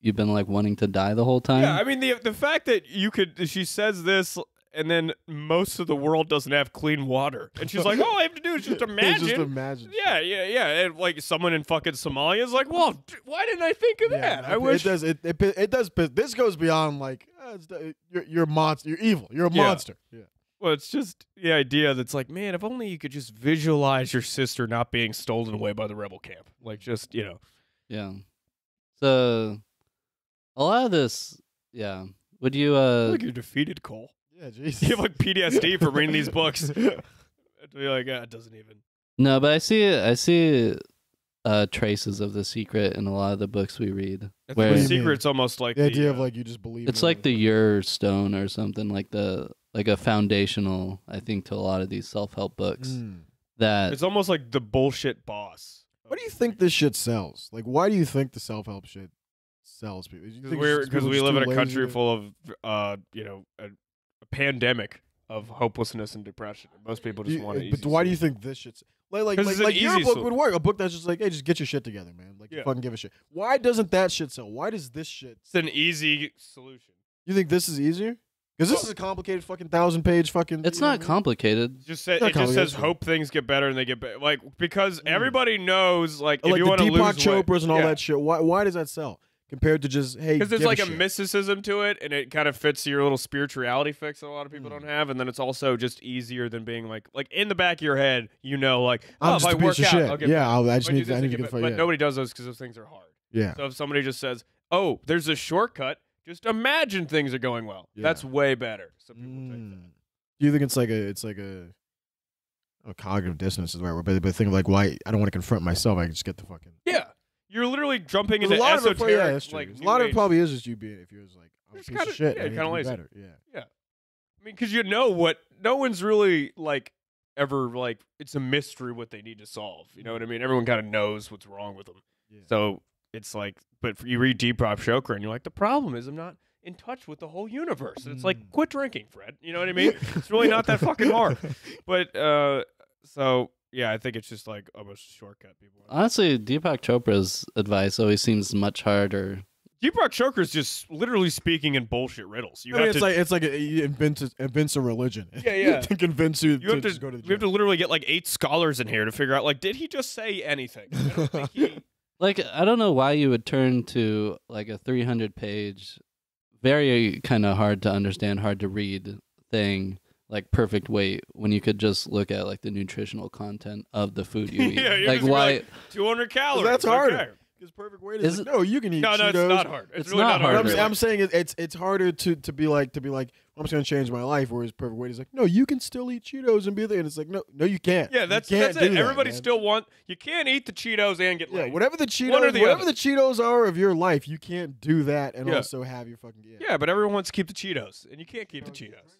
you've been like wanting to die the whole time? Yeah, I mean the fact that you could. She says this, and then most of the world doesn't have clean water, and she's like, "All I have to do is just imagine." Just imagine. Yeah. And like someone in fucking Somalia is like, "Well, why didn't I think of that? I wish." It does. It does. This goes beyond like you're a monster. You're evil. You're a Yeah. monster. Yeah. Well, it's just the idea that's like, man, if only you could just visualize your sister not being stolen away by the rebel camp. Like, just Yeah. So a lot of this, yeah. Would you I think you're defeated, Cole. Yeah. Jesus. You have like PTSD for reading these books. I'd be like, it doesn't even. No, but I see traces of The Secret in a lot of the books we read. I Where think the do you mean? secret's almost like The idea the, of like you just believe. it's in like it. the Ur stone or something like a foundational, I think, to a lot of these self-help books. Mm. That it's almost like the bullshit boss. Why do you think this shit sells? Like, why do you think the self-help shit sells people? Because we live in a country full of a pandemic of hopelessness and depression. Most people just want to. But why do you think this shit's like 'Cause it's an your easy book would work? A book that's just like, hey, just get your shit together, man. Like, you Yeah. fucking give a shit. Why doesn't that shit sell? Why does this shit? It's an easy solution. You think this is easier? Because this is a complicated fucking 1,000-page fucking. it's you know not what I mean? complicated. It just Not says complicated. hope things get better and they get better. Like because everybody knows like if Like you the want to Deepak lose weight, Chopras and all yeah. that shit. Why does that sell compared to just hey? Because there's give like a shit? mysticism to it, and it kind of fits your little spirituality fix that a lot of people don't have. And then it's also just easier than being like in the back of your head, like, I'm oh, if just I a piece work of out, shit. I'll get Yeah, better. I just If I do need this, to I get get the better. fuck. But Yeah. nobody does those because those things are hard. Yeah. So if somebody just says, "Oh, there's a shortcut," just imagine things are going well. Yeah. That's way better. Some people take that. Mm. Do you think it's like a cognitive dissonance is the right word, but think of like why I don't want to confront myself. I can just get the fucking. Yeah, you're literally jumping There's into a lot of it, esoteric. yeah, that's true. Like a lot of new it probably is just you being if you're just like I'm a Just piece kinda- of shit. yeah, I need kinda to be lazy. better. Yeah. I mean, because you know what? No one's really like ever like. It's a mystery what they need to solve. You know what I mean? Everyone kind of knows what's wrong with them. Yeah. So it's like, but you read Deepak Chopra and you're like, the problem is I'm not in touch with the whole universe. And it's like, quit drinking, Fred. You know what I mean? It's really not that fucking hard. But so yeah, I think it's just like almost a shortcut. People. Honestly, Deepak Chopra's advice always seems much harder. Deepak Chopra is just literally speaking in bullshit riddles. You I mean, have it's like it invents a religion. Yeah. to convince you, You have just to. go to the We have to literally get like 8 scholars in here to figure out like, did he just say anything? I don't think he. Like, I don't know why you would turn to like a 300-page, very kind of hard to understand, hard to read thing like Perfect Weight when you could just look at like the nutritional content of the food you eat. Yeah, you're like just gonna be why? like, 200 calories. That's okay. harder. Because perfect weight is, Is like, it- no, you can eat No, Cheetos. it's not hard. It's really not not hard. hard. I'm saying it's harder to be like I'm just gonna change my life. Whereas perfect weight is like, no, you can still eat Cheetos and be there. And it's like, no, you can't. Yeah, You that's can't it. do that, Everybody man. still you can't eat the Cheetos and get Yeah, laid. whatever the One or Cheetos, the whatever other. the Cheetos are of your life, you can't do that and Yeah. also have your fucking Yeah, but everyone wants to keep the Cheetos, and you can't keep the Cheetos.